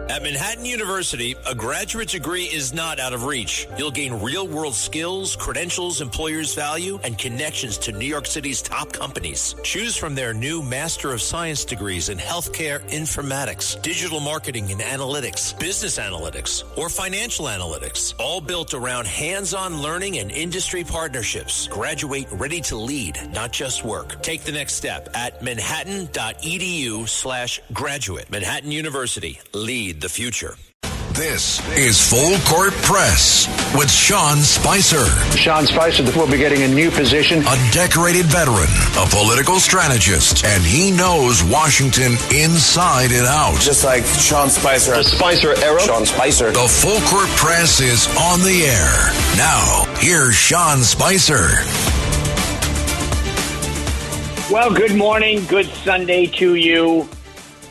At Manhattan University, a graduate degree is not out of reach. You'll gain real-world skills, credentials employers value, and connections to New York City's top companies. Choose from their new Master of Science degrees in Healthcare Informatics, Digital Marketing and Analytics, Business Analytics, or Financial Analytics, all built around hands-on learning and industry partnerships. Graduate ready to lead, not just work. Take the next step at manhattan.edu/graduate. Manhattan University. Lead the future. This is Full Court Press with Sean Spicer. Sean Spicer will be getting a new position. A decorated veteran, a political strategist, and he knows Washington inside and out. Just like Sean Spicer. The Spicer era. Sean Spicer. The Full Court Press is on the air. Now, here's Sean Spicer. Well, good morning. Good Sunday to you.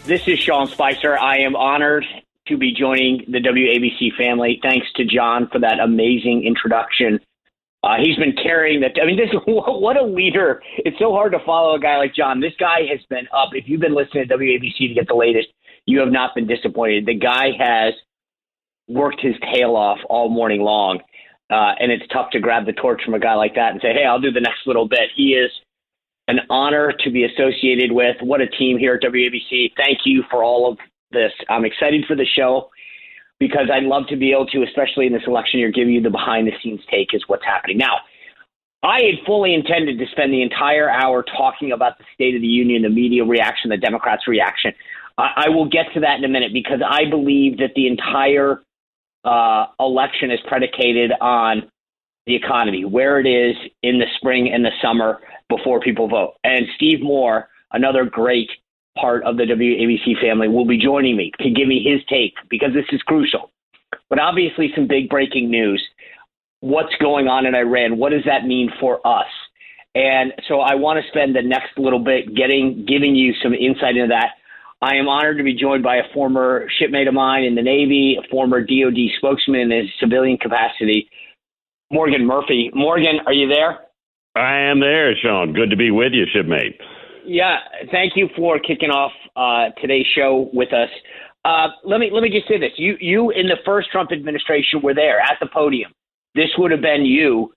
This is Sean Spicer. I am honored to be joining the WABC family. Thanks to John for that amazing introduction. He's been carrying that. I mean, what a leader. It's so hard to follow a guy like John. This guy has been up. If you've been listening to WABC to get the latest, you have not been disappointed. The guy has worked his tail off all morning long, and it's tough to grab the torch from a guy like that and say, hey, I'll do the next little bit. He is an honor to be associated with. What a team here at WABC. Thank you for all of this. I'm excited for the show because I'd love to be able to, especially in this election year, give you the behind-the-scenes take as what's happening. Now, I had fully intended to spend the entire hour talking about the State of the Union, the media reaction, the Democrats' reaction. I will get to that in a minute because I believe that the entire election is predicated on the economy, where it is in the spring and the summer before people vote. And Steve Moore, another great part of the WABC family, will be joining me to give me his take because this is crucial. But obviously some big breaking news. What's going on in Iran? What does that mean for us? And so I want to spend the next little bit giving you some insight into that. I am honored to be joined by a former shipmate of mine in the Navy, a former DOD spokesman in his civilian capacity, Morgan Murphy. Morgan, are you there? I am there, Sean. Good to be with you, shipmate. Yeah, thank you for kicking off today's show with us. Let me just say this: you in the first Trump administration were there at the podium. This would have been you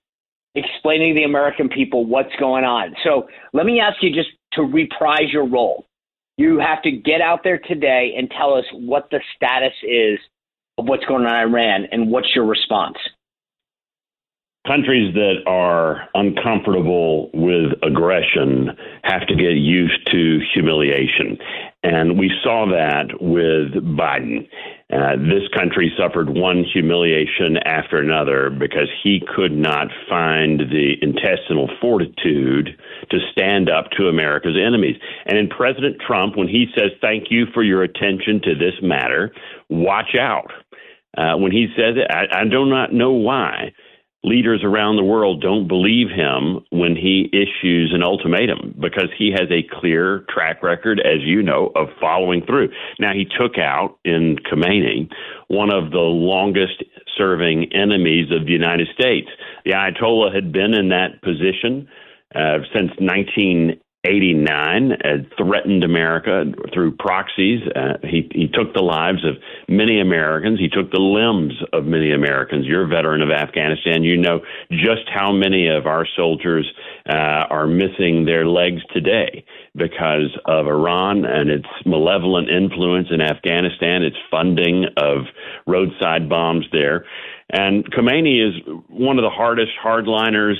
explaining to the American people what's going on. So let me ask you just to reprise your role. You have to get out there today and tell us what the status is of what's going on in Iran and what's your response. Countries that are uncomfortable with aggression have to get used to humiliation. And we saw that with Biden. This country suffered one humiliation after another because he could not find the intestinal fortitude to stand up to America's enemies. And in President Trump, when he says, thank you for your attention to this matter, watch out. When he says it, I do not know why leaders around the world don't believe him when he issues an ultimatum, because he has a clear track record, as you know, of following through. Now, he took out in Khomeini one of the longest serving enemies of the United States. The Ayatollah had been in that position since 1989, threatened America through proxies. He took the lives of many Americans. He took the limbs of many Americans. You're a veteran of Afghanistan. You know just how many of our soldiers are missing their legs today because of Iran and its malevolent influence in Afghanistan, its funding of roadside bombs there. And Khomeini is one of the hardest hardliners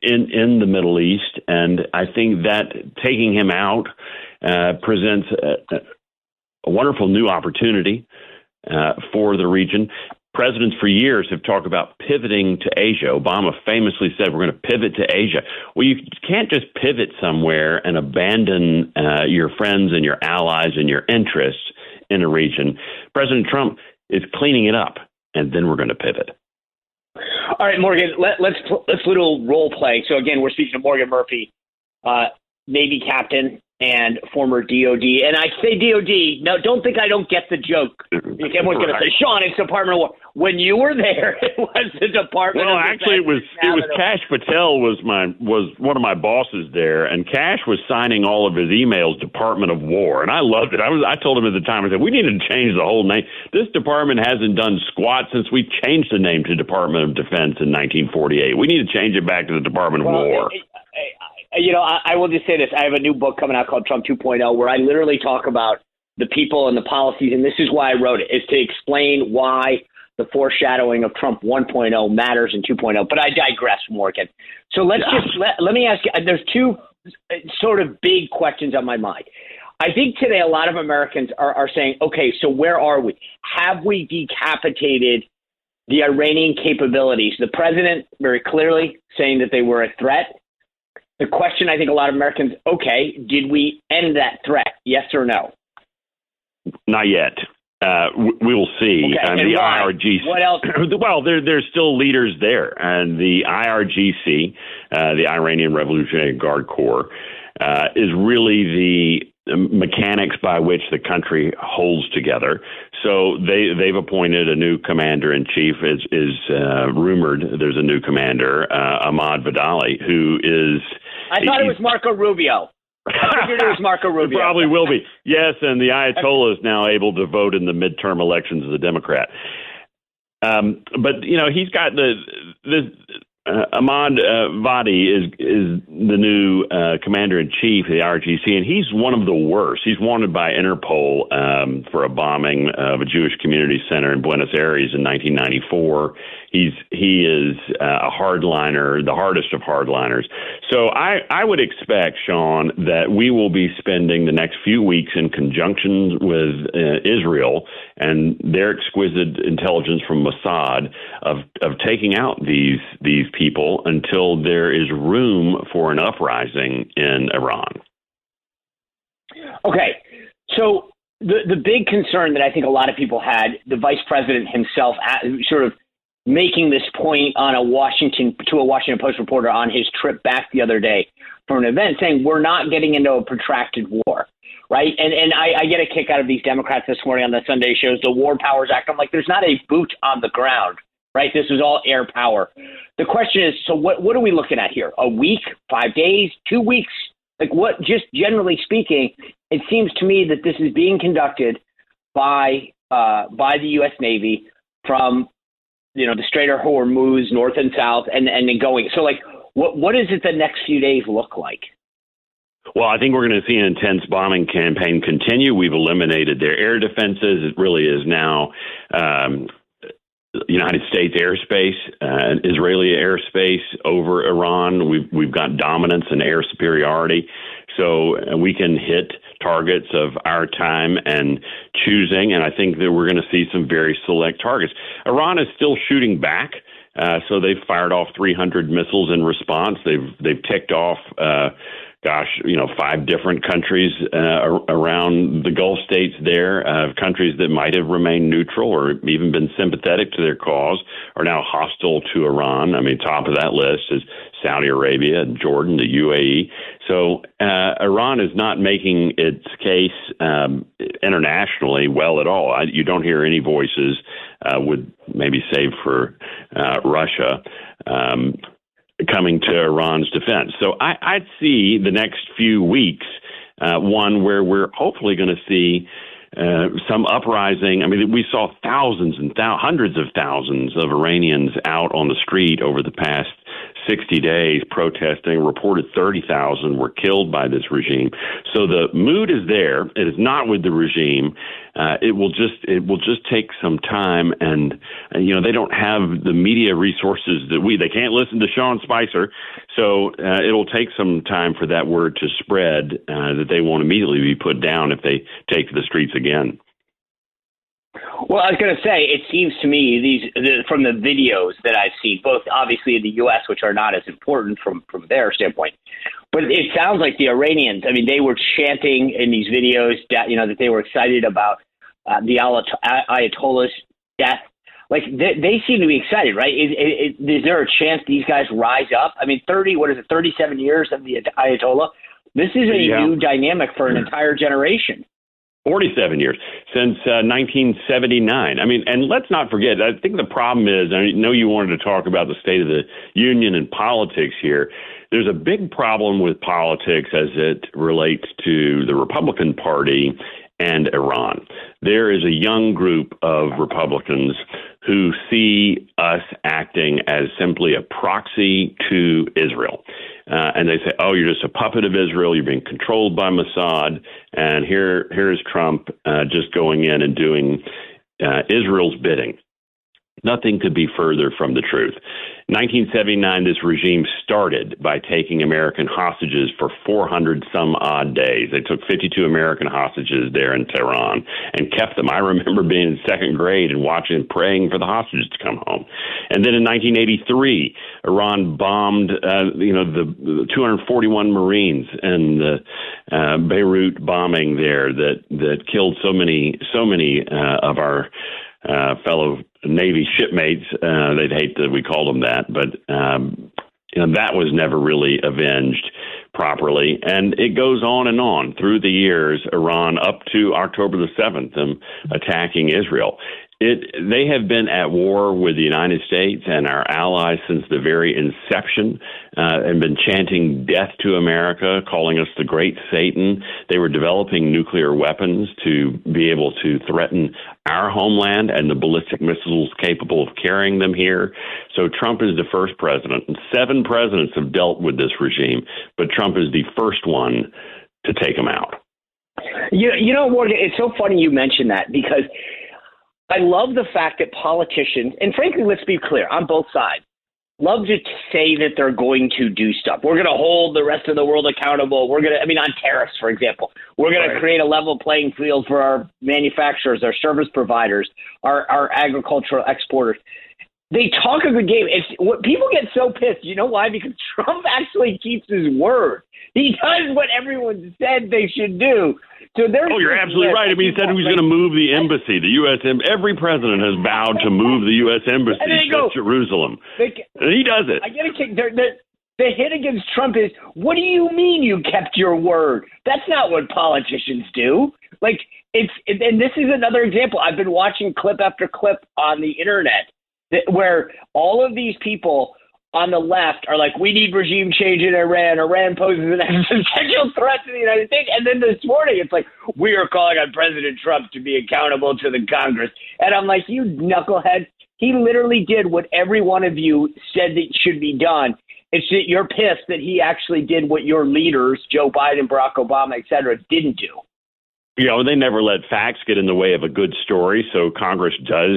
in the Middle East, and I think that taking him out presents a wonderful new opportunity for the region. Presidents for years have talked about pivoting to Asia. Obama famously said, we're going to pivot to Asia. Well, you can't just pivot somewhere and abandon your friends and your allies and your interests in a region. President Trump is cleaning it up, and then we're going to pivot. All right, Morgan, let's little role play. So again, we're speaking to Morgan Murphy, Navy captain, and former DOD. And I say DOD, no, don't think I don't get the joke. Everyone's going to say, Sean, it's Department of War. When you were there, it was the Department of Defense. Well, actually, it was Kash Patel was one of my bosses there, and Kash was signing all of his emails Department of War, and I loved it. I told him at the time, I said, we need to change the whole name. This department hasn't done squat since we changed the name to Department of Defense in 1948. We need to change it back to the Department of War. I will just say this. I have a new book coming out called Trump 2.0 where I literally talk about the people and the policies, and this is why I wrote it, is to explain why the foreshadowing of Trump 1.0 matters in 2.0. But I digress, Morgan. So let me ask you, there's two sort of big questions on my mind. I think today a lot of Americans are saying, okay, so where are we? Have we decapitated the Iranian capabilities? The president very clearly saying that they were a threat. The question, I think a lot of Americans, okay, did we end that threat? Yes or no? Not yet. We will see. Okay, the IRGC. What else? Well, there's still leaders there. And the IRGC, the Iranian Revolutionary Guard Corps, is really the mechanics by which the country holds together. So they've appointed a new commander in chief. Is rumored there's a new commander, Ahmad Vadali, who is. I thought it was Marco Rubio. I figured it was Marco Rubio. It probably will be. Yes, and the Ayatollah is now able to vote in the midterm elections as a Democrat. But he's got Ahmad Vadi is the new commander in chief of the IRGC, and he's one of the worst. He's wanted by Interpol for a bombing of a Jewish community center in Buenos Aires in 1994. He is a hardliner, the hardest of hardliners. So I would expect, Sean, that we will be spending the next few weeks in conjunction with Israel and their exquisite intelligence from Mossad of taking out these people until there is room for an uprising in Iran. Okay, so the big concern that I think a lot of people had, the vice president himself sort of making this point on a Washington Post reporter on his trip back the other day from an event, saying we're not getting into a protracted war, right? And I get a kick out of these Democrats this morning on the Sunday shows, the War Powers Act. I'm like, there's not a boot on the ground, right? This is all air power. The question is, so what are we looking at here? A week, 5 days, 2 weeks? Like what, just generally speaking, it seems to me that this is being conducted by the U.S. Navy from the Strait of Hormuz, north and south, and then going. So, like, what does it the next few days look like? Well, I think we're going to see an intense bombing campaign continue. We've eliminated their air defenses. It really is now United States airspace, Israeli airspace over Iran. We've got dominance and air superiority. So we can hit targets of our time and choosing, and I think that we're going to see some very select targets. Iran is still shooting back, so they've fired off 300 missiles in response. They've ticked off, 5 different countries around the Gulf states there, countries that might have remained neutral or even been sympathetic to their cause are now hostile to Iran. I mean, top of that list is Saudi Arabia and Jordan, the UAE. So Iran is not making its case internationally well at all. You don't hear any voices, would maybe save for Russia, coming to Iran's defense. So I'd see the next few weeks one where we're hopefully going to see some uprising. I mean, we saw thousands and hundreds of thousands of Iranians out on the street over the past 60 days protesting. Reported 30,000 were killed by this regime. So the mood is there. It is not with the regime. It will just take some time, and they don't have the media resources that they can't listen to Sean Spicer. So it'll take some time for that word to spread that they won't immediately be put down if they take to the streets again. Well, I was going to say, it seems to me from the videos that I've seen, both obviously in the U.S., which are not as important from their standpoint, but it sounds like the Iranians, I mean, they were chanting in these videos that they were excited about the Ayatollah's death. Like, they seem to be excited, right? Is there a chance these guys rise up? I mean, 37 years of the Ayatollah. This is a new dynamic for an entire generation. 47 years since 1979. I mean, and let's not forget, I think the problem is, I know you wanted to talk about the State of the Union and politics here. There's a big problem with politics as it relates to the Republican Party and Iran. There is a young group of Republicans who see us acting as simply a proxy to Israel. And they say, oh, you're just a puppet of Israel. You're being controlled by Mossad. And here's Trump just going in and doing Israel's bidding. Nothing could be further from the truth. 1979, this regime started by taking American hostages for 400 some odd days. They took 52 American hostages there in Tehran and kept them. I remember being in second grade and watching and praying for the hostages to come home. And then in 1983, Iran bombed, the 241 Marines and the Beirut bombing there that killed so many of our fellow Navy shipmates. They'd hate that we called them that, but that was never really avenged properly. And it goes on and on through the years, Iran up to October the 7th, attacking Israel. They have been at war with the United States and our allies since the very inception, and been chanting death to America, calling us the great Satan. They were developing nuclear weapons to be able to threaten our homeland and the ballistic missiles capable of carrying them here. So Trump is the first president, and 7 presidents have dealt with this regime, but Trump is the first one to take them out. You know, Morgan, it's so funny you mentioned that, because I love the fact that politicians, and frankly, let's be clear, on both sides, love to say that they're going to do stuff. We're going to hold the rest of the world accountable. On tariffs, for example, we're going to create a level playing field for our manufacturers, our service providers, our agricultural exporters. They talk a good game. What people get so pissed. You know why? Because Trump actually keeps his word. He does what everyone said they should do. So you're absolutely right. I mean, he said he was going to move the embassy, the U.S. Every president has vowed to move the U.S. embassy to Jerusalem. And he does it. I get a kick. The hit against Trump is, what do you mean you kept your word? That's not what politicians do. And this is another example. I've been watching clip after clip on the internet where all of these people on the left are like, we need regime change in Iran. Iran poses an existential threat to the United States. And then this morning, it's like, we are calling on President Trump to be accountable to the Congress. And I'm like, you knucklehead. He literally did what every one of you said that should be done. It's that you're pissed that he actually did what your leaders, Joe Biden, Barack Obama, et cetera, didn't do. They never let facts get in the way of a good story. So Congress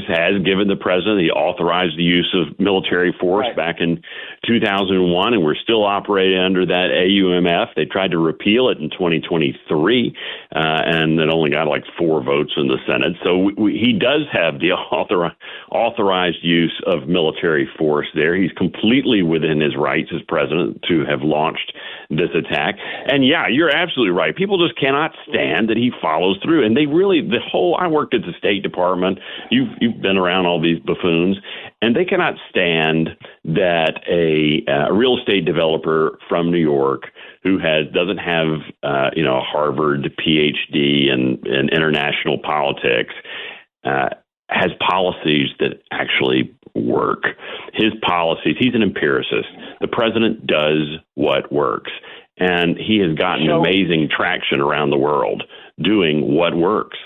has given the president, he authorized the use of military force back in 2001, and we're still operating under that AUMF. They tried to repeal it in 2023, and it only got 4 votes in the Senate. So he does have the authorized use of military force there. He's completely within his rights as president to have launched this attack. And you're absolutely right. People just cannot stand that he follows through. And I worked at the State Department. You've been around all these buffoons, and they cannot stand that a real estate developer from New York who doesn't have a Harvard PhD in international politics has policies that actually work. His policies, he's an empiricist. The president does what works. And he has gotten amazing traction around the world doing what works.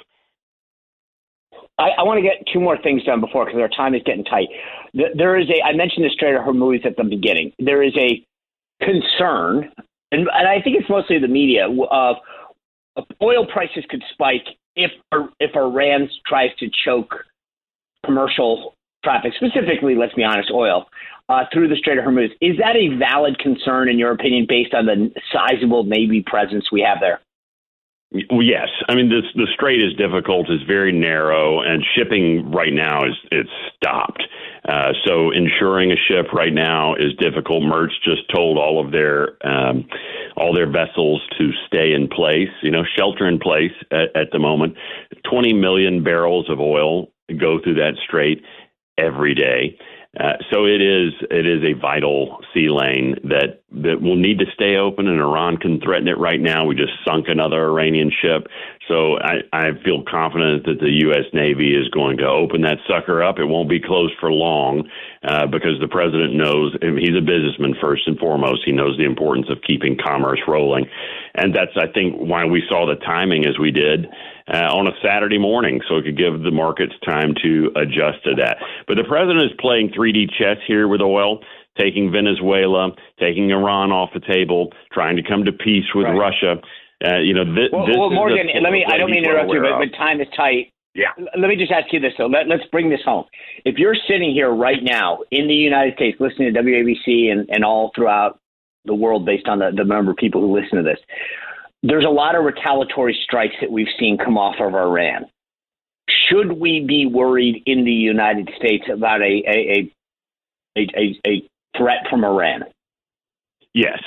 I want to get 2 more things done because our time is getting tight. I mentioned the Strait of Hormuz at the beginning. There is a concern, and I think it's mostly the media, of oil prices could spike if Iran tries to choke commercial traffic, specifically, let's be honest, oil, through the Strait of Hormuz. Is that a valid concern, in your opinion, based on the sizable Navy presence we have there? Well, yes. I mean, the strait is difficult. It's very narrow, and shipping right now it's stopped. So insuring a ship right now is difficult. Mertz just told all their vessels to stay in place, shelter in place at the moment. 20 million barrels of oil go through that strait every day. So it is a vital sea lane that will need to stay open, and Iran can threaten it right now. We just sunk another Iranian ship. So I feel confident that the U.S. Navy is going to open that sucker up. It won't be closed for long because the president knows, he's a businessman first and foremost. He knows the importance of keeping commerce rolling. And that's, I think, why we saw the timing as we did on a Saturday morning, so it could give the markets time to adjust to that. But the president is playing 3D chess here with oil, taking Venezuela, taking Iran off the table, trying to come to peace with Russia. Morgan, I don't mean to interrupt you, but time is tight. Yeah. Let me just ask you this, though. Let's bring this home. If you're sitting here right now in the United States listening to WABC and all throughout the world based on the number of people who listen to this, there's a lot of retaliatory strikes that we've seen come off of Iran. Should we be worried in the United States about a threat from Iran? Yes.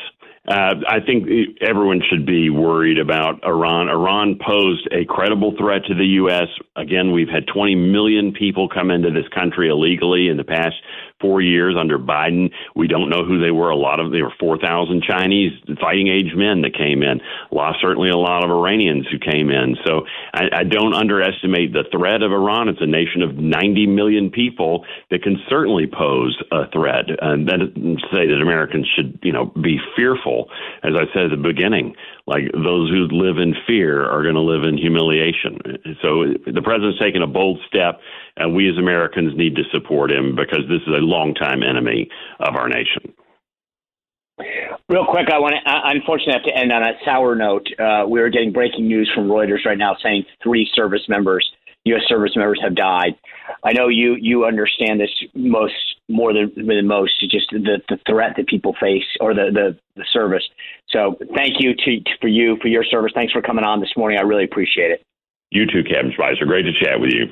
I think everyone should be worried about Iran. Iran posed a credible threat to the U.S. Again, we've had 20 million people come into this country illegally in the past 4 years under Biden. We don't know who they were. They were 4,000 Chinese fighting age men that came in. Certainly a lot of Iranians who came in. So I don't underestimate the threat of Iran. It's a nation of 90 million people that can certainly pose a threat. And that doesn't say that Americans should, be fearful. As I said at the beginning, like those who live in fear are going to live in humiliation. So the president's taken a bold step, and we as Americans need to support him because this is a longtime enemy of our nation. Real quick, I unfortunately have to end on a sour note. We are getting breaking news from Reuters right now saying 3 U.S. service members have died. I know you understand this more than most, just the threat that people face or the service. So thank you for your service. Thanks for coming on this morning. I really appreciate it. You too, Captain Spicer. Great to chat with you.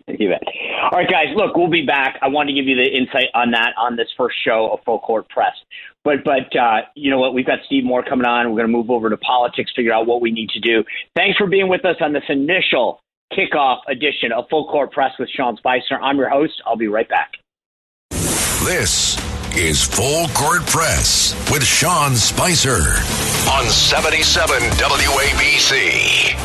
You bet. All right, guys, look, we'll be back. I wanted to give you the insight on that on this first show of Full Court Press. But you know what? We've got Steve Moore coming on. We're going to move over to politics, figure out what we need to do. Thanks for being with us on this initial kickoff edition of Full Court Press with Sean Spicer. I'm your host. I'll be right back. This is Full Court Press with Sean Spicer on 77 WABC.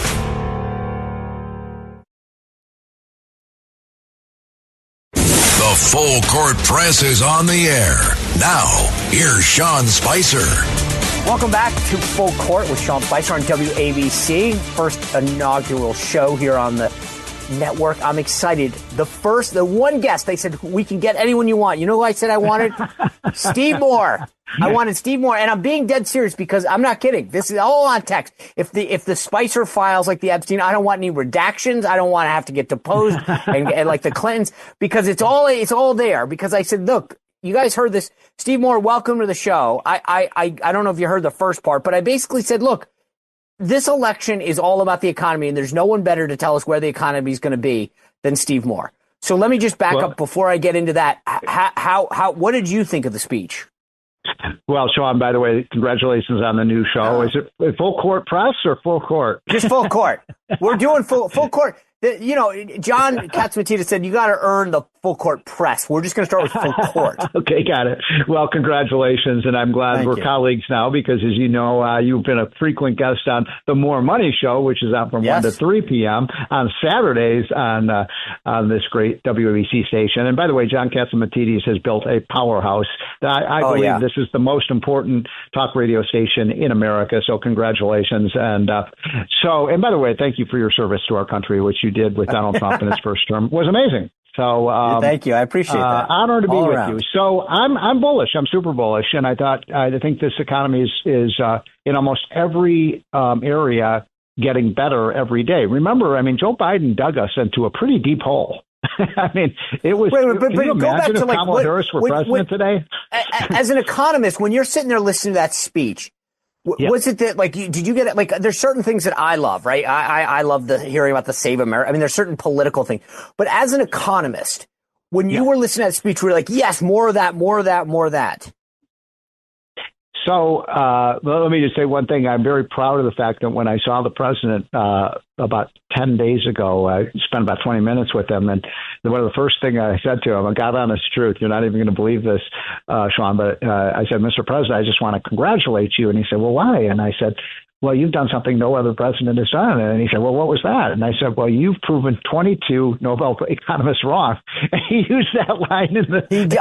The Full Court Press is on the air. Now, here's Sean Spicer. Welcome back to Full Court with Sean Spicer on WABC. First inaugural show here on the network. I'm excited. The one guest, they said, we can get anyone you want. You know who I said I wanted? Steve Moore. I wanted Steve Moore, and I'm being dead serious because I'm not kidding. This is all on text. If the Spicer files like the Epstein, I don't want any redactions. I don't want to have to get deposed and like the Clintons because it's all there. Because I said, look, you guys heard this. Steve Moore, welcome to the show. I don't know if you heard the first part, but I basically said, look, this election is all about the economy, and there's no one better to tell us where the economy is going to be than Steve Moore. So let me just back up before I get into that. What did you think of the speech? Well, Sean, by the way, congratulations on the new show. Is it Full Court Press or Full Court? Just Full Court. We're doing full court. John Katzmatita said you got to earn the Full Court Press. We're just going to start with Full Court. Okay, got it. Well, congratulations, and I'm glad we're colleagues now because, as you know, you've been a frequent guest on the More Money Show, which is out from 1 to 3 p.m. on Saturdays on this great WABC station. And by the way, John Katzmatidis has built a powerhouse. I believe this is the most important talk radio station in America, so congratulations. And by the way, thank you for your service to our country, which you did with Donald Trump in his first term. It was amazing. So thank you. I appreciate that. Honor to be with you. So I'm bullish. I'm super bullish, and I think this economy is in almost every area getting better every day. Remember, Joe Biden dug us into a pretty deep hole. It was. Can you imagine if Kamala Harris were president today? As an economist, when you're sitting there listening to that speech. Was it that, did you get it? There's certain things that I love, right? I love hearing about the Save America. There's certain political things. But as an economist, when you were listening to that speech, we were like, yes, more of that, more of that, more of that. So let me just say one thing. I'm very proud of the fact that when I saw the president about 10 days ago, I spent about 20 minutes with him. And one of the first things I said to him, I got honest truth. You're not even going to believe this, Sean, but I said, Mr. President, I just want to congratulate you. And he said, well, why? And I said, well, you've done something no other president has done. And he said, well, what was that? And I said, well, you've proven 22 Nobel economists wrong. And he used that line in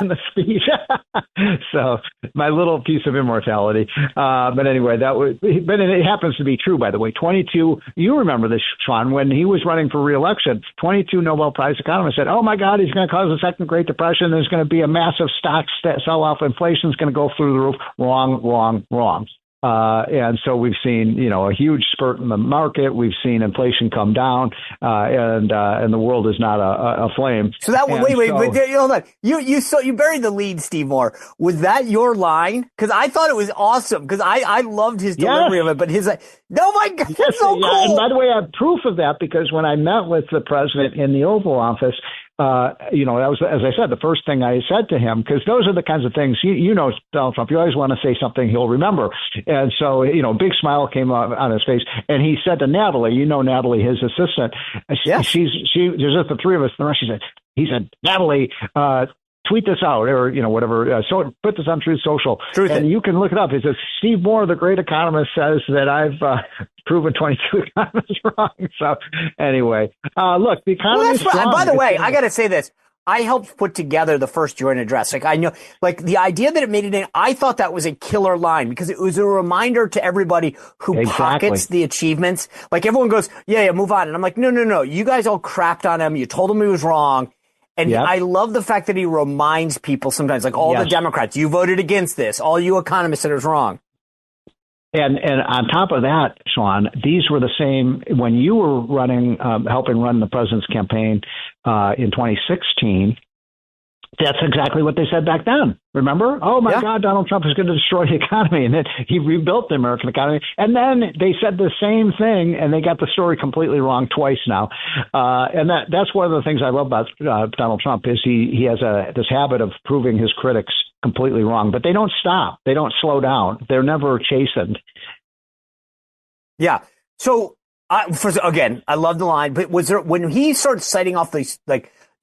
the speech. So my little piece of immortality. But anyway, but it happens to be true, by the way. 22, you remember this, Sean, when he was running for re-election, 22 Nobel Prize economists said, oh, my God, he's going to cause a second Great Depression. There's going to be a massive stock sell-off. Inflation's going to go through the roof. Wrong. And so we've seen, a huge spurt in the market. We've seen inflation come down, and the world is not a flame. So that wait, hold on. You buried the lead, Steve Moore. Was that your line? Because I thought it was awesome. Because I loved his delivery of it. But his oh my God, that's so cool. And by the way, I have proof of that because when I met with the president in the Oval Office. That was, as I said, the first thing I said to him, because those are the kinds of things, Donald Trump, you always want to say something he'll remember. And so, big smile came on his face. And he said to Natalie, Natalie, his assistant, there's just the three of us. He said, Natalie, tweet this out or, whatever. So put this on Truth Social. And you can look it up. It says, Steve Moore, the great economist, says that I've proven 22 economists wrong. So anyway, look, the economy is strong. And by the way, I got to say this. I helped put together the first joint address. I know, the idea that it made it in, I thought that was a killer line because it was a reminder to everybody who pockets the achievements. Everyone goes, yeah, move on. And I'm like, no. You guys all crapped on him. You told him he was wrong. And I love the fact that he reminds people sometimes, all the Democrats, you voted against this. All you economists said it was wrong. And on top of that, Sean, these were the same when you were running, helping run the president's campaign in 2016. That's exactly what they said back then. Remember? Oh, my God, Donald Trump is going to destroy the economy. And then he rebuilt the American economy. And then they said the same thing, and they got the story completely wrong twice now. And that's one of the things I love about Donald Trump is he has this habit of proving his critics completely wrong. But they don't stop. They don't slow down. They're never chastened. Yeah. So, again, I love the line. But was there when he started citing off these,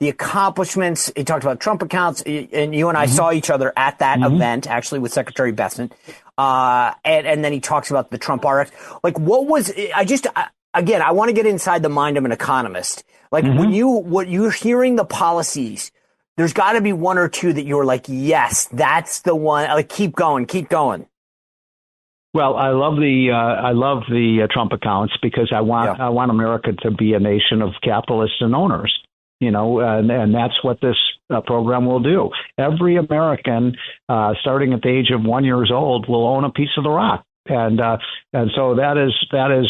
the accomplishments, he talked about Trump accounts, and you and I saw each other at that event, actually, with Secretary Bessent. And then he talks about the Trump RX. What was, again, I want to get inside the mind of an economist. When you're hearing the policies, there's got to be one or two that you're like, yes, that's the one. Keep going. Well, I love the Trump accounts because I want America to be a nation of capitalists and owners. And that's what this program will do. Every American, starting at the age of 1 year old, will own a piece of the rock. And so that is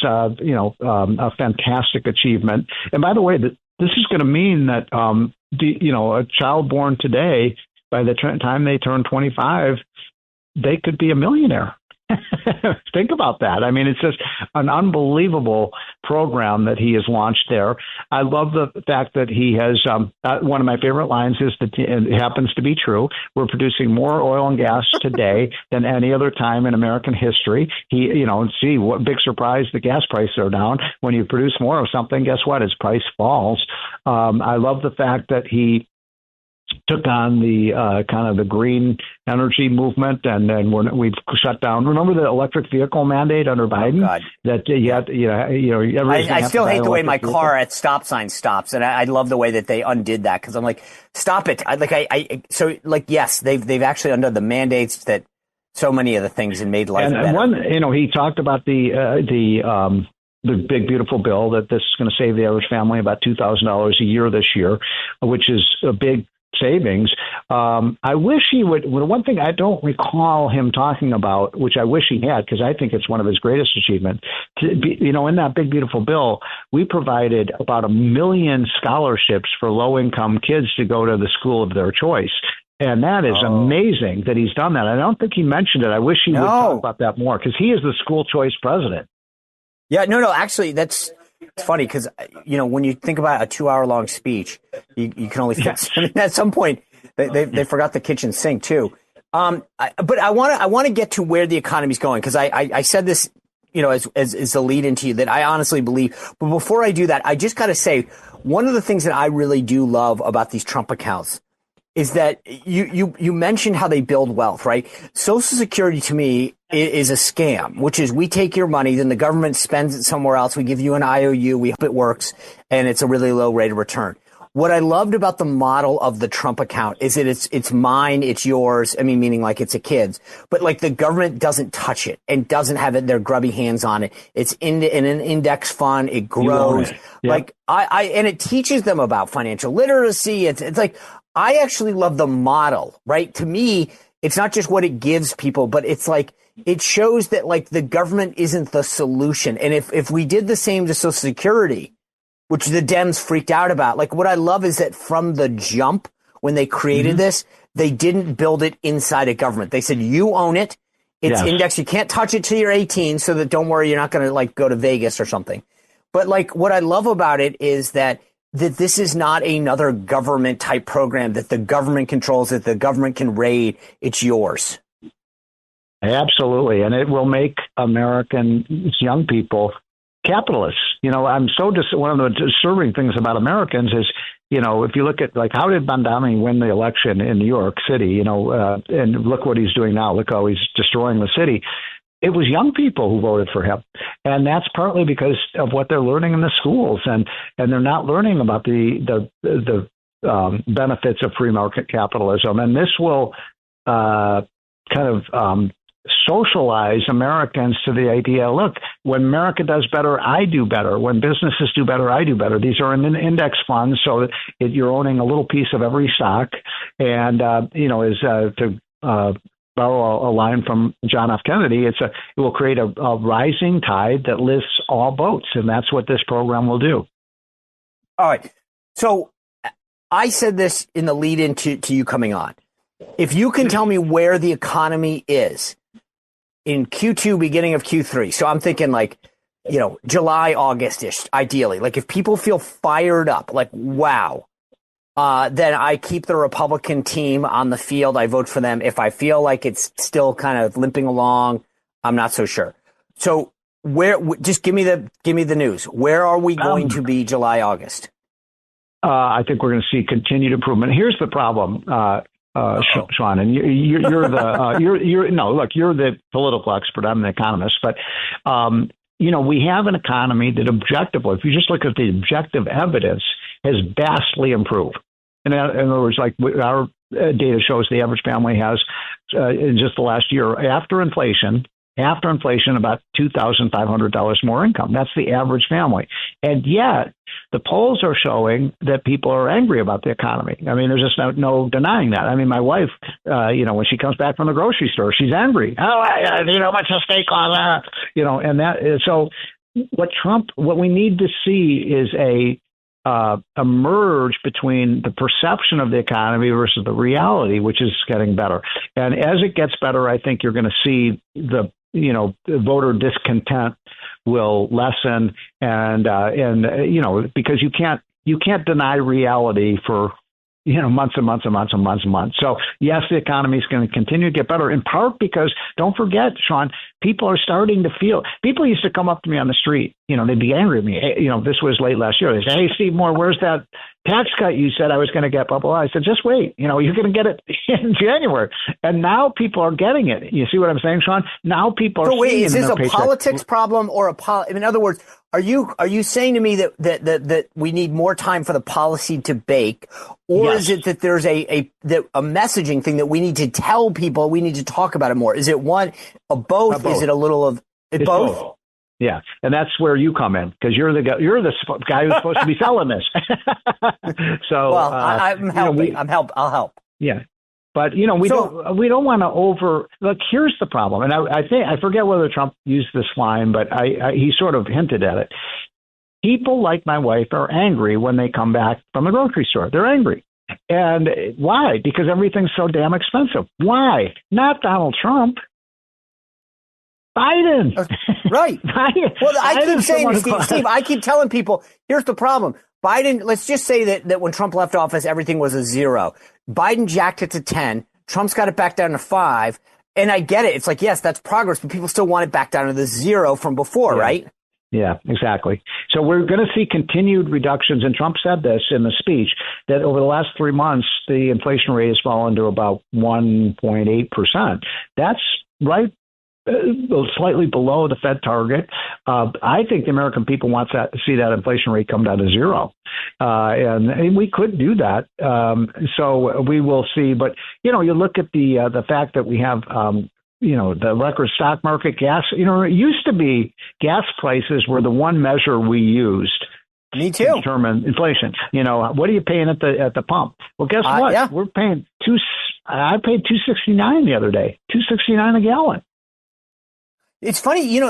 a fantastic achievement. And by the way, this is going to mean that, a child born today, by the time they turn 25, they could be a millionaire. Think about that. I mean, it's just an unbelievable program that he has launched there. I love the fact that he has one of my favorite lines is that it happens to be true. We're producing more oil and gas today than any other time in American history. See what big surprise, the gas prices are down. When you produce more of something, guess what? Its price falls. I love the fact that he took on the kind of the green energy movement, and then we've shut down. Remember the electric vehicle mandate under Biden? God. That I still hate the way my car at stop sign stops, and I love the way that they undid that because I'm like, stop it! Yes, they've actually undone the mandates that so many of the things and made life better. He talked about the big, beautiful bill that this is going to save the average family about $2,000 a year this year, which is a big savings. I wish he would. One thing I don't recall him talking about, which I wish he had, because I think it's one of his greatest achievements. In that big, beautiful bill, we provided about 1 million scholarships for low-income kids to go to the school of their choice. And that is amazing that he's done that. I don't think he mentioned it. I wish he would talk about that more because he is the school choice president. Yeah, no, actually, it's funny because, when you think about a 2-hour-long speech, you can only fit at some point. They forgot the kitchen sink, too. But I want to get to where the economy's going, because I said this, as a lead into you, that I honestly believe. But before I do that, I just got to say, one of the things that I really do love about these Trump accounts is that you mentioned how they build wealth, right? Social Security to me is a scam, which is we take your money, then the government spends it somewhere else. We give you an IOU. We hope it works, and it's a really low rate of return. What I loved about the model of the Trump account is that it's mine, it's yours. I mean, meaning like it's a kid's, but like the government doesn't touch it and doesn't have their grubby hands on it. It's in an index fund. It grows. Yep. Like and it teaches them about financial literacy. It's like, I actually love the model, right? To me, it's not just what it gives people, but it's like, it shows that like the government isn't the solution. And if we did the same to Social Security, which the Dems freaked out about. Like, what I love is that from the jump, when they created this, they didn't build it inside a government. They said, you own it. It's indexed. You can't touch it till you're 18, so that don't worry, you're not going to like go to Vegas or something. But like, what I love about it is that this is not another government type program that the government controls, that the government can raid. It's yours. Absolutely. And it will make American young people capitalists. I'm one of the disturbing things about Americans is, if you look at like, how did Bandami win the election in New York City, and look what he's doing now. Look how he's destroying the city. It was young people who voted for him. And that's partly because of what they're learning in the schools. And they're not learning about the benefits of free market capitalism. And this will socialize Americans to the idea, look, when America does better, I do better. When businesses do better, I do better. These are in index funds, so that you're owning a little piece of every stock. And, to borrow a line from John F. Kennedy, it will create a rising tide that lifts all boats. And that's what this program will do. All right. So I said this in the lead into you coming on. If you can tell me where the economy is in Q2, beginning of Q3. So I'm thinking like, July, August-ish, ideally. Like if people feel fired up, like, wow, then I keep the Republican team on the field. I vote for them. If I feel like it's still kind of limping along, I'm not so sure. So just give me the news. Where are we going to be July, August? I think we're going to see continued improvement. Here's the problem. Sean, and you're the political expert. I'm the economist, but we have an economy that objectively, if you just look at the objective evidence, has vastly improved. In other words, like our data shows, the average family has in just the last year after inflation, about $2,500 more income. That's the average family. And yet the polls are showing that people are angry about the economy. I mean, there's just no denying that. I mean, my wife, when she comes back from the grocery store, she's angry. Oh, what's the steak on that? And that. So what we need to see is a merge between the perception of the economy versus the reality, which is getting better. And as it gets better, I think you're going to see the voter discontent will lessen, and because you can't deny reality for months and months and months and months and months. So yes, the economy is going to continue to get better, in part because, don't forget, Sean, people are starting to feel. People used to come up to me on the street, they'd be angry at me. Hey, this was late last year. They say, "Hey, Steve Moore, where's that tax cut you said I was going to get?" Blah, blah, blah. I said, just wait. You're going to get it in January. And now people are getting it. You see what I'm saying, Sean? Now people are. So wait, is this a politics problem or in other words, are you saying to me that we need more time for the policy to bake, or yes, is it that there's a messaging thing that we need to tell people, we need to talk about it more? Is it one of both? Is it a little of both? Yeah, and that's where you come in, because you're the guy who's supposed to be selling this. So, well, I'm helping. I'll help. Yeah, but we don't want to look. Here's the problem, and I forget whether Trump used this line, but he sort of hinted at it. People like my wife are angry when they come back from the grocery store. They're angry. And why? Because everything's so damn expensive. Why? Not Donald Trump. Biden. Right. Biden. Well, I keep saying, Steve, I keep telling people, here's the problem. Biden, let's just say that when Trump left office, everything was a 0. Biden jacked it to 10. Trump's got it back down to 5. And I get it. It's like, yes, that's progress, but people still want it back down to the 0 from before, right? Yeah, exactly. So we're going to see continued reductions. And Trump said this in the speech that over the last 3 months, the inflation rate has fallen to about 1.8%. That's right. Slightly below the Fed target. I think the American people want to see that inflation rate come down to 0. And we could do that. So we will see. But, you look at the fact that we have, the record stock market, gas, it used to be gas prices were the one measure we used. Me too. To determine inflation. What are you paying at the pump? Well, guess what? Yeah. We're paying I paid $2.69 the other day, $2.69 a gallon. It's funny,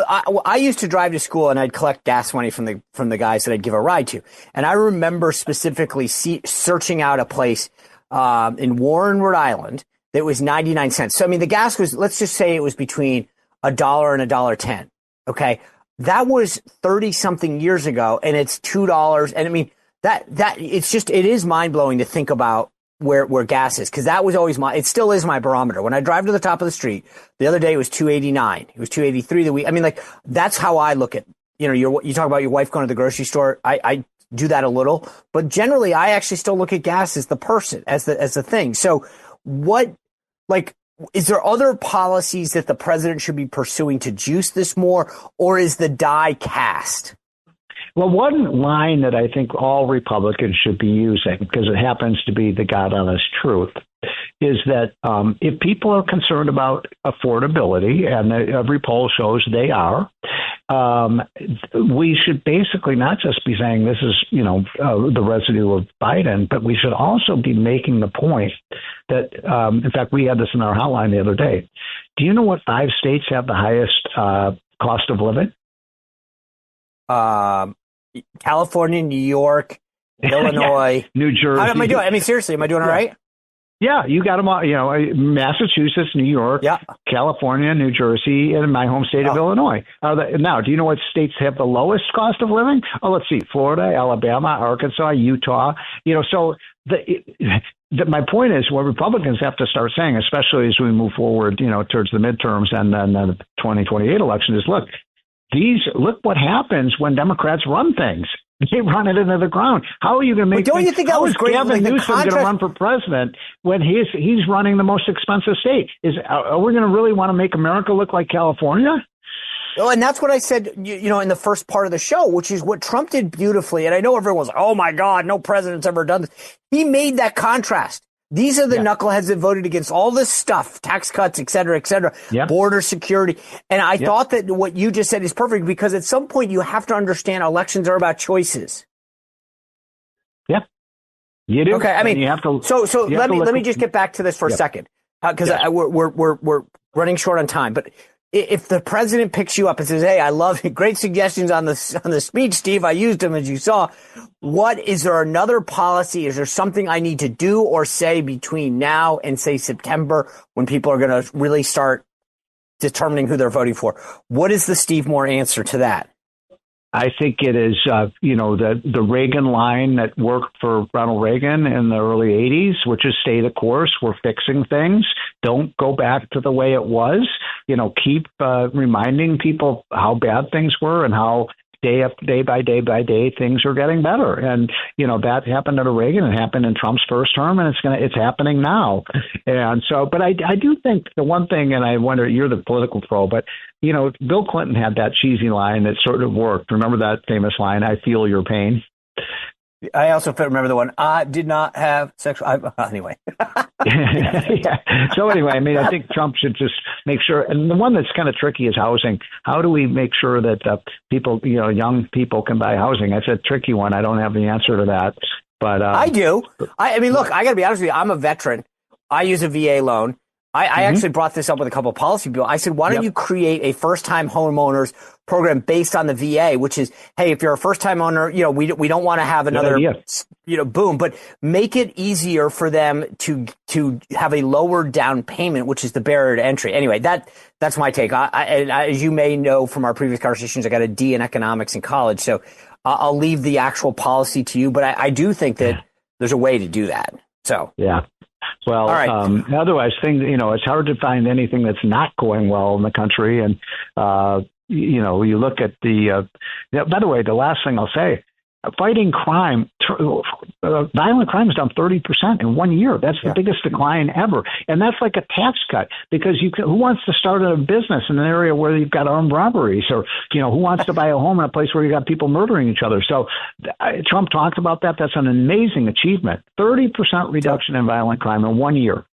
I used to drive to school and I'd collect gas money from the guys that I'd give a ride to. And I remember specifically searching out a place in Warren, Rhode Island that was 99 cents. So, the gas was, let's just say it was between $1 and $1.10. Okay. That was 30 something years ago and it's $2. And it is mind blowing to think about where gas is, because that was always it still is my barometer. When I drive to the top of the street, the other day it was $2.89. It was $2.83 the week. That's how I look at, you talk about your wife going to the grocery store. I do that a little, but generally I actually still look at gas as the person, as the thing. So is there other policies that the president should be pursuing to juice this more, or is the die cast? Well, one line that I think all Republicans should be using, because it happens to be the God honest truth, is that if people are concerned about affordability, and every poll shows they are, we should basically not just be saying this is, the residue of Biden, but we should also be making the point that, in fact, we had this in our hotline the other day. Do you know what 5 states have the highest cost of living? California, New York, Illinois, New Jersey. How am I doing? Seriously, am I doing all right? Yeah, you got them all. Massachusetts, New York, California, New Jersey, and my home state of Illinois. Now, do you know what states have the lowest cost of living? Oh, let's see: Florida, Alabama, Arkansas, Utah. So my point is, what Republicans have to start saying, especially as we move forward, towards the midterms and then the 2028 election, is look what happens when Democrats run things. They run it into the ground. How are you going to make? Don't you think that was great? Gavin Newsom going to run for president when he's running the most expensive state? Are we going to really want to make America look like California? Oh, and that's what I said, in the first part of the show, which is what Trump did beautifully. And I know everyone's like, oh my God, no president's ever done this. He made that contrast. These are the knuckleheads that voted against all this stuff, tax cuts, et cetera, border security. And I thought that what you just said is perfect, because at some point you have to understand elections are about choices. Yeah, you do. Okay, you have to. So let me just get back to this for a second, because we're running short on time. But if the president picks you up and says, "Hey, I love it. Great suggestions on the speech, Steve. I used them, as you saw." Is there another policy? Is there something I need to do or say between now and say September, when people are going to really start determining who they're voting for? What is the Steve Moore answer to that? I think it is, the Reagan line that worked for Ronald Reagan in the early 80s, which is stay the course. We're fixing things. Don't go back to the way it was. Keep reminding people how bad things were and how day by day things are getting better. And that happened under Reagan. It happened in Trump's first term, and it's happening now. And so, but I do think the one thing, and I wonder, you're the political pro, but Bill Clinton had that cheesy line that sort of worked. Remember that famous line, "I feel your pain"? I also remember the one, "I did not have sexual." Anyway. So anyway, I think Trump should just make sure. And the one that's kind of tricky is housing. How do we make sure that people, young people, can buy housing? That's a tricky one. I don't have the answer to that. But I do. Look, I got to be honest with you. I'm a veteran. I use a VA loan. I actually brought this up with a couple of policy people. I said, why don't you create a first-time homeowners program based on the VA, which is, hey, if you're a first-time owner, we don't want to have another, boom, but make it easier for them to have a lower down payment, which is the barrier to entry. Anyway, that's my take. As you may know from our previous conversations, I got a D in economics in college, so I'll leave the actual policy to you. But I do think that there's a way to do that. So yeah. Well, all right. Otherwise, things, it's hard to find anything that's not going well in the country. And, you look at by the way, the last thing I'll say, fighting crime, violent crime is down 30% in 1 year. That's the biggest decline ever. And that's like a tax cut, because who wants to start a business in an area where you've got armed robberies, or, who wants to buy a home in a place where you got people murdering each other? So Trump talked about that. That's an amazing achievement. 30% reduction in violent crime in 1 year.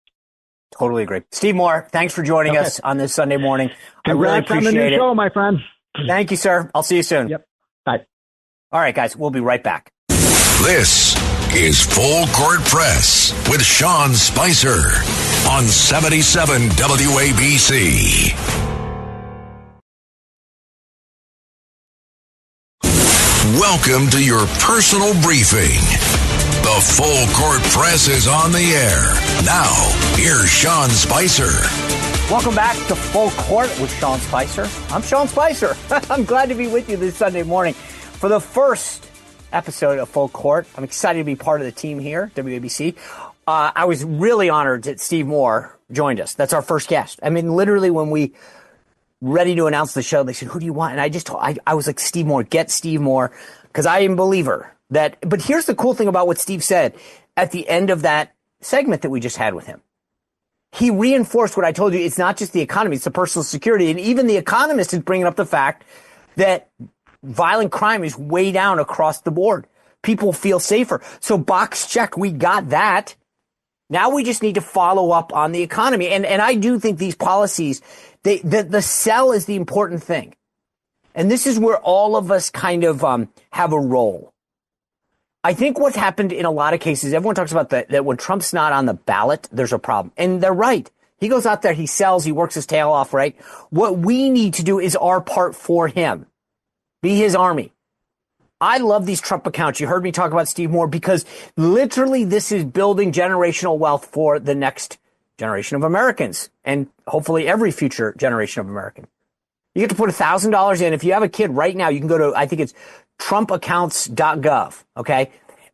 Totally agree. Steve Moore, thanks for joining us on this Sunday morning. Congrats, I really appreciate on the new it. show, my friend. Thank you, sir. I'll see you soon. Yep. Bye. All right, guys, we'll be right back. This is Full Court Press with Sean Spicer on 77 WABC. Welcome to your personal briefing. The Full Court Press is on the air. Now, here's Sean Spicer. Welcome back to Full Court with Sean Spicer. I'm Sean Spicer. I'm glad to be with you this Sunday morning for the first episode of Full Court. I'm excited to be part of the team here, WABC. I was really honored that Steve Moore joined us. That's our first guest. I mean, literally when we ready to announce the show, they said, who do you want? And I was like, Steve Moore, get Steve Moore, because I am a believer that. But here's the cool thing about what Steve said at the end of that segment that we just had with him. He reinforced what I told you. It's not just the economy, it's the personal security. And even the Economist is bringing up the fact that violent crime is way down across the board. People feel safer. So box check, we got that. Now we just need to follow up on the economy. And I do think these policies, the sell is the important thing. And this is where all of us kind of have a role. I think what's happened in a lot of cases, everyone talks about that when Trump's not on the ballot, there's a problem. And they're right. He goes out there, he sells, he works his tail off, right? What we need to do is our part for him. Be his army. I love these Trump accounts. You heard me talk about Steve Moore, because literally this is building generational wealth for the next generation of Americans, and hopefully every future generation of American. You get to put $1,000 in. If you have a kid right now, you can go to, I think it's trumpaccounts.gov. Okay.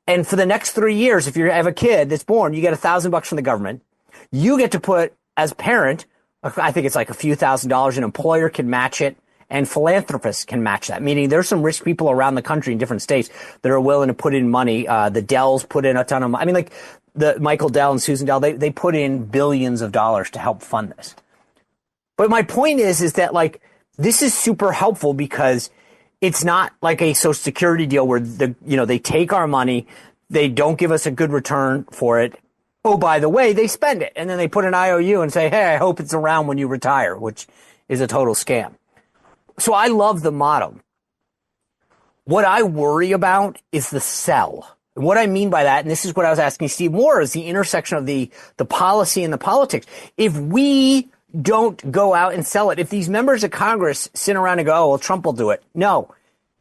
And for the next 3 years, if you have a kid that's born, you get $1,000 from the government. You get to put, as parent, I think it's like a few $1,000s. An employer can match it, and philanthropists can match that. Meaning there's some rich people around the country in different states that are willing to put in money. The Dells put in a ton of money. I mean, like the Michael Dell and Susan Dell, they put in billions of dollars to help fund this. But my point is that like, this is super helpful, because it's not like a Social Security deal where they take our money, they don't give us a good return for it. Oh, by the way, they spend it, and then they put an IOU and say, hey, I hope it's around when you retire, which is a total scam. So I love the motto. What I worry about is the sell. And what I mean by that, and this is what I was asking Steve Moore, is the intersection of the policy and the politics. If we don't go out and sell it, if these members of Congress sit around and go, oh, well, Trump will do it. No,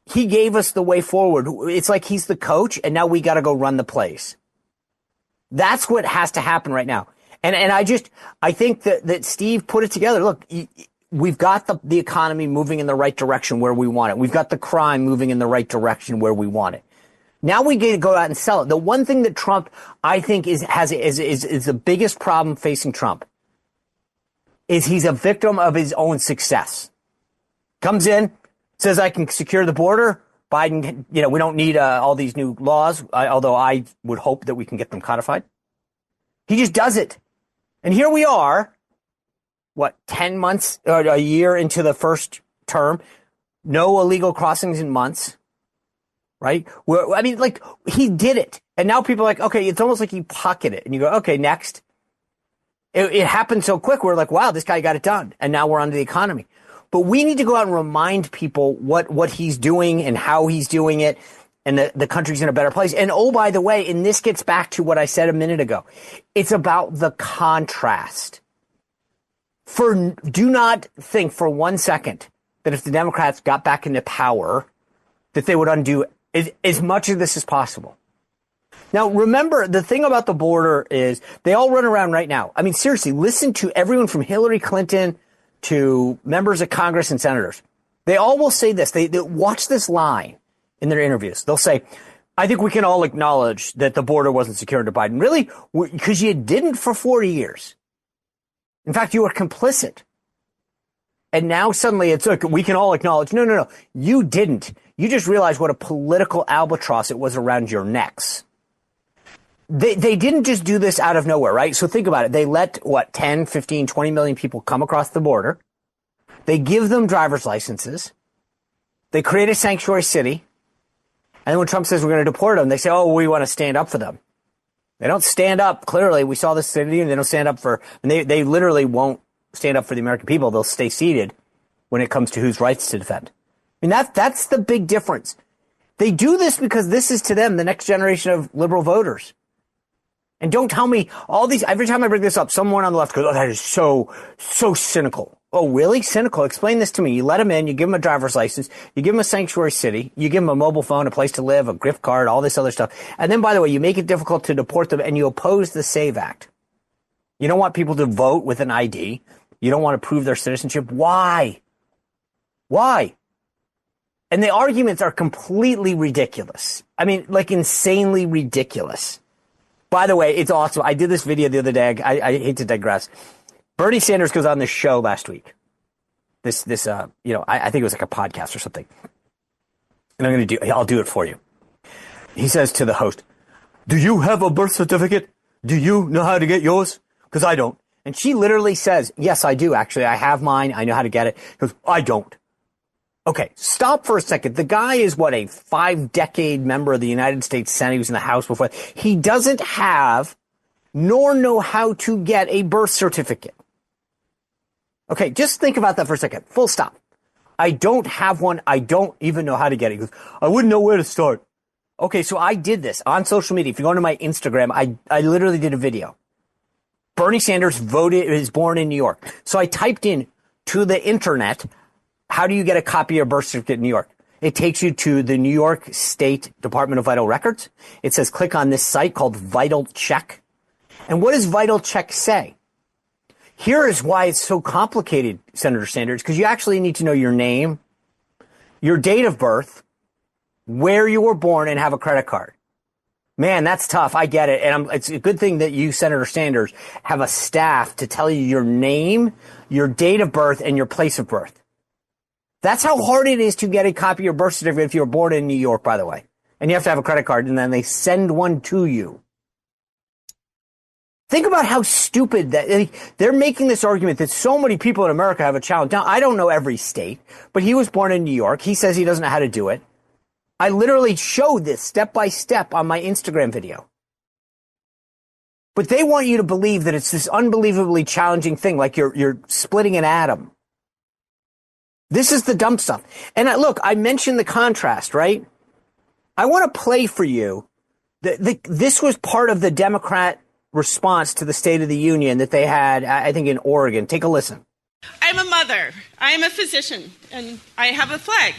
he gave us the way forward. It's like he's the coach, and now we got to go run the plays. That's what has to happen right now. And I think that Steve put it together. Look, we've got the economy moving in the right direction where we want it. We've got the crime moving in the right direction where we want it. Now we get to go out and sell it. The one thing that Trump, I think, is the biggest problem facing Trump is he's a victim of his own success. Comes in, says, I can secure the border. Biden, we don't need all these new laws, although I would hope that we can get them codified. He just does it. And here we are, 10 months or a year into the first term, no illegal crossings in months, right? He did it. And now people are like, okay, it's almost like he pocketed it. And you go, okay, next. It happened so quick. We're like, wow, this guy got it done. And now we're on to the economy. But we need to go out and remind people what he's doing and how he's doing it. And the country's in a better place. And oh, by the way, and this gets back to what I said a minute ago. It's about the contrast. Do not think for 1 second that if the Democrats got back into power, that they would undo as much of this as possible. Now, remember, the thing about the border is they all run around right now. I mean, seriously, listen to everyone from Hillary Clinton to members of Congress and senators. They all will say this. They watch this line in their interviews. They'll say, I think we can all acknowledge that the border wasn't secure under Biden. Really? Because you didn't for 40 years. In fact, you were complicit. And now suddenly it's like, we can all acknowledge, no. You didn't. You just realized what a political albatross it was around your necks. They didn't just do this out of nowhere, right? So think about it. They let, 10, 15, 20 million people come across the border. They give them driver's licenses. They create a sanctuary city. And then when Trump says we're going to deport them, they say, oh, we want to stand up for them. They don't stand up. Clearly, we saw this city, and they don't stand up for, and they literally won't stand up for the American people. They'll stay seated when it comes to whose rights to defend. I mean, that's the big difference. They do this because this is to them the next generation of liberal voters. And don't tell me all these, every time I bring this up, someone on the left goes, oh, that is so cynical. Oh, really? Cynical? Explain this to me. You let them in, you give them a driver's license, you give them a sanctuary city, you give them a mobile phone, a place to live, a gift card, all this other stuff. And then, by the way, you make it difficult to deport them and you oppose the SAVE Act. You don't want people to vote with an ID. You don't want to prove their citizenship. Why? And the arguments are completely ridiculous. I mean, like insanely ridiculous. By the way, it's awesome. I did this video the other day. I hate to digress. Bernie Sanders goes on this show last week. I think it was like a podcast or something. And I'll do it for you. He says to the host, do you have a birth certificate? Do you know how to get yours? Because I don't. And she literally says, yes, I do. Actually, I have mine. I know how to get it. He goes, I don't. Okay, stop for a second. The guy is a 5-decade member of the United States Senate. He was in the House before. He doesn't have nor know how to get a birth certificate. Okay, just think about that for a second. Full stop. I don't have one. I don't even know how to get it. He goes, I wouldn't know where to start. Okay, so I did this on social media. If you go to my Instagram, I literally did a video. Bernie Sanders is born in New York. So I typed in to the internet, how do you get a copy of your birth certificate in New York? It takes you to the New York State Department of Vital Records. It says click on this site called Vital Check. And what does Vital Check say? Here is why it's so complicated, Senator Sanders, because you actually need to know your name, your date of birth, where you were born, and have a credit card. Man, that's tough. I get it. And it's a good thing that you, Senator Sanders, have a staff to tell you your name, your date of birth, and your place of birth. That's how hard it is to get a copy of your birth certificate if you were born in New York, by the way. And you have to have a credit card, and then they send one to you. Think about how stupid that they're making this argument that so many people in America have a challenge. Now, I don't know every state, but he was born in New York. He says he doesn't know how to do it. I literally showed this step by step on my Instagram video. But they want you to believe that it's this unbelievably challenging thing, like you're splitting an atom. This is the dumb stuff. And look, I mentioned the contrast, right? I want to play for you. This was part of the Democrat response to the State of the Union that they had, I think, in Oregon. Take a listen. I'm a mother. I am a physician, and I have a flag.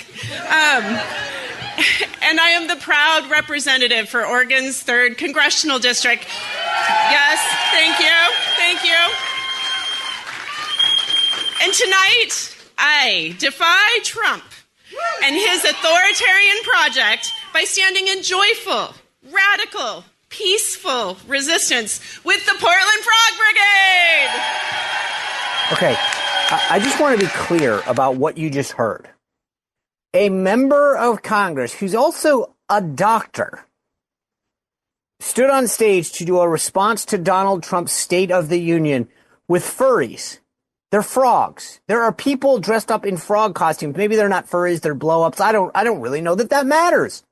And I am the proud representative for Oregon's 3rd Congressional District. Yes, thank you. Thank you. And tonight, I defy Trump and his authoritarian project by standing in joyful, radical, peaceful resistance with the Portland Frog Brigade. Okay, I just want to be clear about what you just heard. A member of Congress who's also a doctor stood on stage to do a response to Donald Trump's State of the Union with furries. They're frogs. There are people dressed up in frog costumes. Maybe they're not furries, they're blow-ups. I don't really know that matters.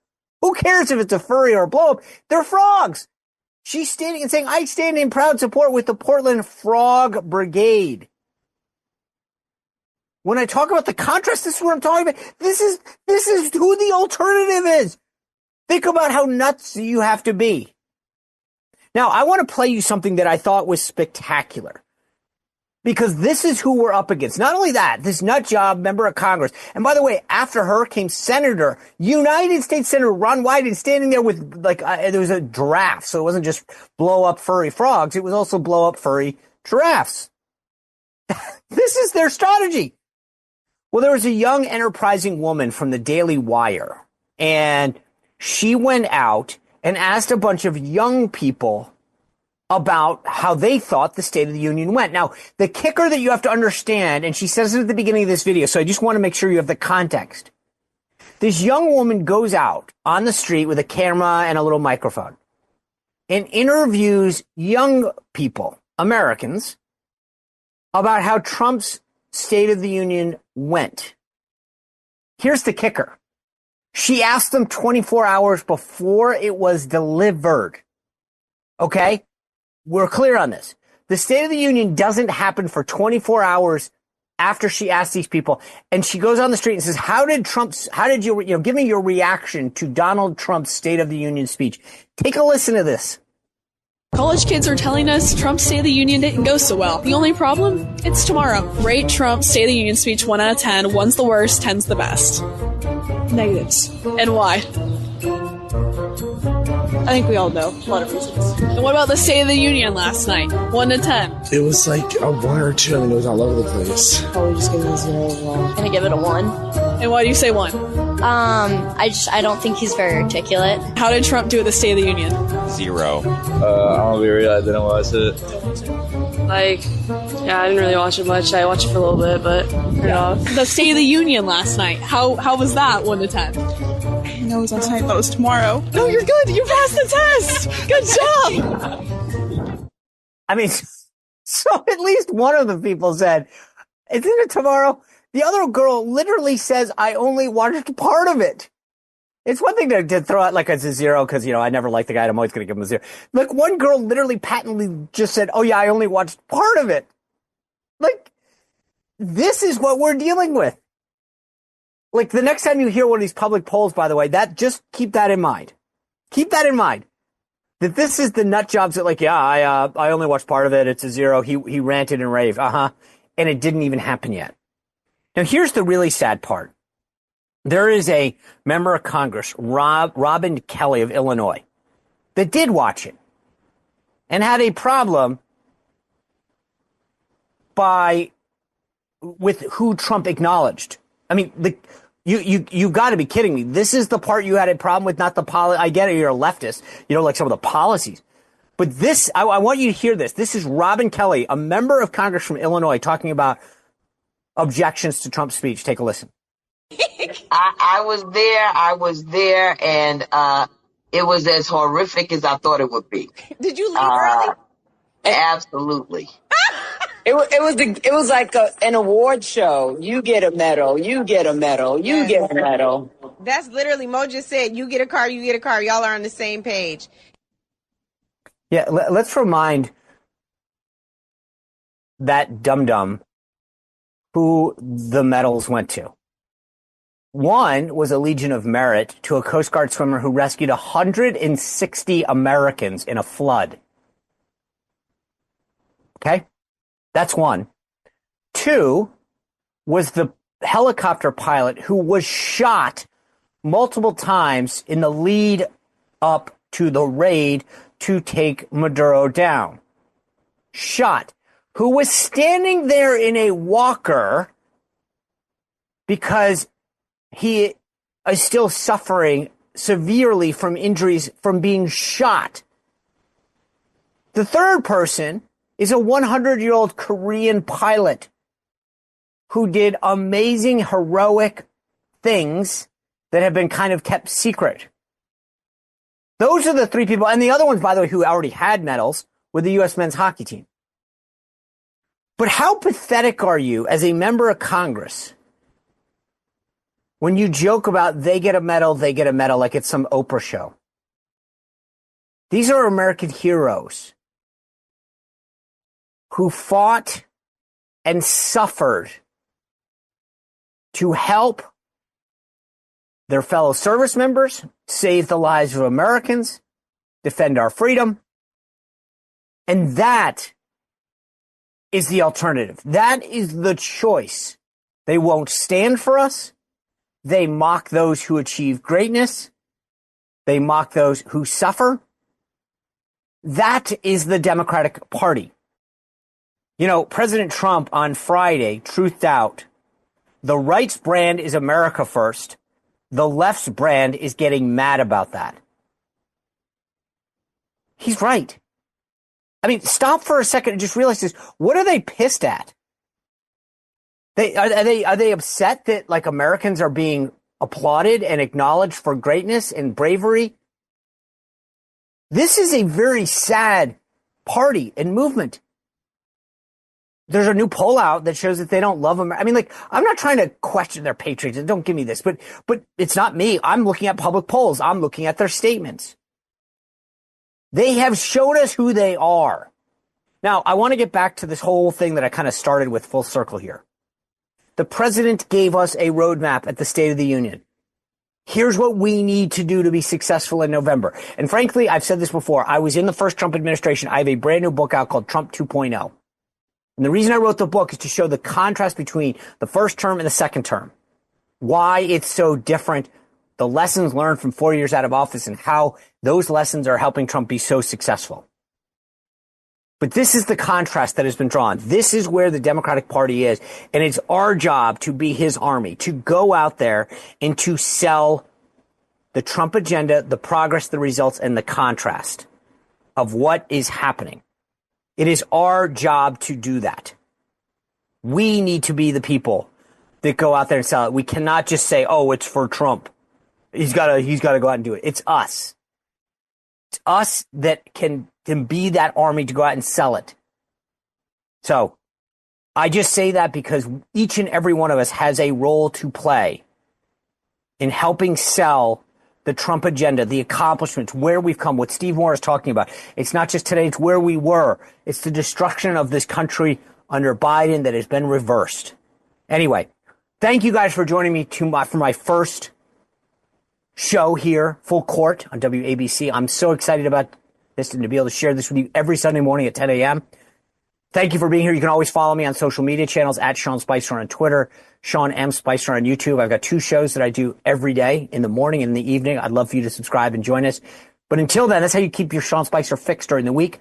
Who cares if it's a furry or a blow-up? They're frogs. She's standing and saying, I stand in proud support with the Portland Frog Brigade. When I talk about the contrast, this is what I'm talking about. This is who the alternative is. Think about how nuts you have to be. Now, I want to play you something that I thought was spectacular. Because this is who we're up against. Not only that, this nut job member of Congress. And by the way, after her came United States Senator Ron Wyden standing there with, there was a giraffe. So it wasn't just blow up furry frogs. It was also blow up furry giraffes. This is their strategy. Well, there was a young enterprising woman from the Daily Wire. And she went out and asked a bunch of young people about how they thought the State of the Union went. Now, the kicker that you have to understand, and she says it at the beginning of this video, so I just want to make sure you have the context. This young woman goes out on the street with a camera and a little microphone and interviews young people, Americans, about how Trump's State of the Union went. Here's the kicker. She asked them 24 hours before it was delivered. Okay? We're clear on this. The State of the Union doesn't happen for 24 hours after she asked these people. And she goes on the street and says, how did you give me your reaction to Donald Trump's State of the Union speech? Take a listen to this. College kids are telling us Trump's State of the Union didn't go so well. The only problem? It's tomorrow. Rate Trump's State of the Union speech 1 out of 10. 1's the worst, 10's the best. Negatives. And why? I think we all know a lot of reasons. And what about the State of the Union last night? 1 to 10. It was like a 1 or 2. I mean, it was all over the place. Probably just give it a 0 overall. Gonna give it a 1. And why do you say 1? I don't think he's very articulate. How did Trump do at the State of the Union? 0. I'll be real, I didn't watch it. I didn't really watch it much. I watched it for a little bit, but turned it off. The State of the Union last night. How was that 1 to 10? No, it was last night. That was tomorrow. No, you're good. You passed the test. Good job. I mean, so at least one of the people said, isn't it tomorrow? The other girl literally says, I only watched part of it. It's one thing to throw out like as a 0 because, I never liked the guy and I'm always going to give him a 0. Like one girl literally patently just said, oh yeah, I only watched part of it. Like, this is what we're dealing with. Like the next time you hear one of these public polls, by the way, just keep that in mind. Keep that in mind. That this is the nut jobs that I only watched part of it. It's a 0. He ranted and raved. And it didn't even happen yet. Now here's the really sad part. There is a member of Congress, Robin Kelly of Illinois, that did watch it and had a problem with who Trump acknowledged. I mean, you got to be kidding me. This is the part you had a problem with, not the policy. I get it, you're a leftist, like some of the policies. But this, I want you to hear this. This is Robin Kelly, a member of Congress from Illinois, talking about objections to Trump's speech. Take a listen. I was there, and it was as horrific as I thought it would be. Did you leave early? Absolutely. It was like an award show. You get a medal. You get a medal. You get a medal. That's literally, Mo just said, you get a car, you get a car. Y'all are on the same page. Yeah, let's remind that dum-dum who the medals went to. One was a Legion of Merit to a Coast Guard swimmer who rescued 160 Americans in a flood. Okay? That's one. Two was the helicopter pilot who was shot multiple times in the lead up to the raid to take Maduro down. Shot. Who was standing there in a walker because he is still suffering severely from injuries from being shot. The third person is a 100-year-old Korean pilot who did amazing, heroic things that have been kind of kept secret. Those are the three people. And the other ones, by the way, who already had medals with the U.S. men's hockey team. But how pathetic are you as a member of Congress when you joke about they get a medal like it's some Oprah show? These are American heroes who fought and suffered to help their fellow service members, save the lives of Americans, defend our freedom. And that is the alternative. That is the choice. They won't stand for us. They mock those who achieve greatness. They mock those who suffer. That is the Democratic Party. President Trump on Friday truthed out, the right's brand is America first. the left's brand is getting mad about that. He's right. I mean, stop for a second and just realize this. What are they pissed at? Are they upset that like Americans are being applauded and acknowledged for greatness and bravery? This is a very sad party and movement. There's a new poll out that shows that they don't love America. I mean, like, I'm not trying to question their patriotism. Don't give me this, but it's not me. I'm looking at public polls. I'm looking at their statements. They have showed us who they are. Now, I want to get back to this whole thing that I kind of started with full circle here. The president gave us a roadmap at the State of the Union. Here's what we need to do to be successful in November. And frankly, I've said this before. I was in the first Trump administration. I have a brand new book out called Trump 2.0. And the reason I wrote the book is to show the contrast between the first term and the second term. Why it's so different, the lessons learned from 4 years out of office, and how those lessons are helping Trump be so successful. But this is the contrast that has been drawn. This is where the Democratic Party is. And it's our job to be his army, to go out there and to sell the Trump agenda, the progress, the results, and the contrast of what is happening. It is our job to do that. We need to be the people that go out there and sell it. We cannot just say, oh, it's for Trump. He's got to go out and do it. It's us. It's us that can be that army to go out and sell it. So I just say that because each and every one of us has a role to play in helping sell the Trump agenda, the accomplishments, where we've come, what Steve Moore is talking about. It's not just today, it's where we were. It's the destruction of this country under Biden that has been reversed. Anyway, thank you guys for joining me for my first show here, Full Court on WABC. I'm so excited about this and to be able to share this with you every Sunday morning at 10 a.m. Thank you for being here. You can always follow me on social media channels at Sean Spicer on Twitter, Sean M. Spicer on YouTube. I've got 2 shows that I do every day, in the morning and in the evening. I'd love for you to subscribe and join us. But until then, that's how you keep your Sean Spicer fix during the week.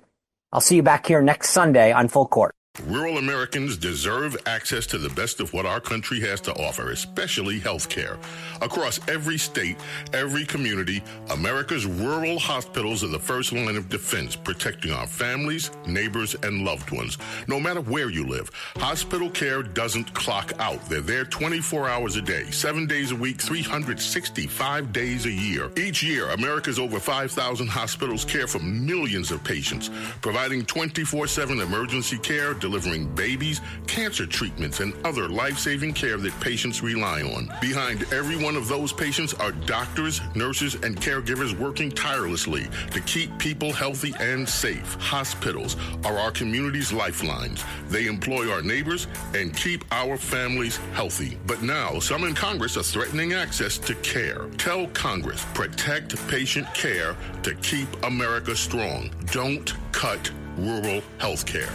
I'll see you back here next Sunday on Full Court. Rural Americans deserve access to the best of what our country has to offer, especially health care. Across every state, every community, America's rural hospitals are the first line of defense, protecting our families, neighbors, and loved ones. No matter where you live, hospital care doesn't clock out. They're there 24 hours a day, 7 days a week, 365 days a year. Each year, America's over 5,000 hospitals care for millions of patients, providing 24/7 emergency care, delivering babies, cancer treatments, and other life-saving care that patients rely on. Behind every one of those patients are doctors, nurses, and caregivers working tirelessly to keep people healthy and safe. Hospitals are our community's lifelines. They employ our neighbors and keep our families healthy. But now, some in Congress are threatening access to care. Tell Congress, protect patient care to keep America strong. Don't cut rural health care.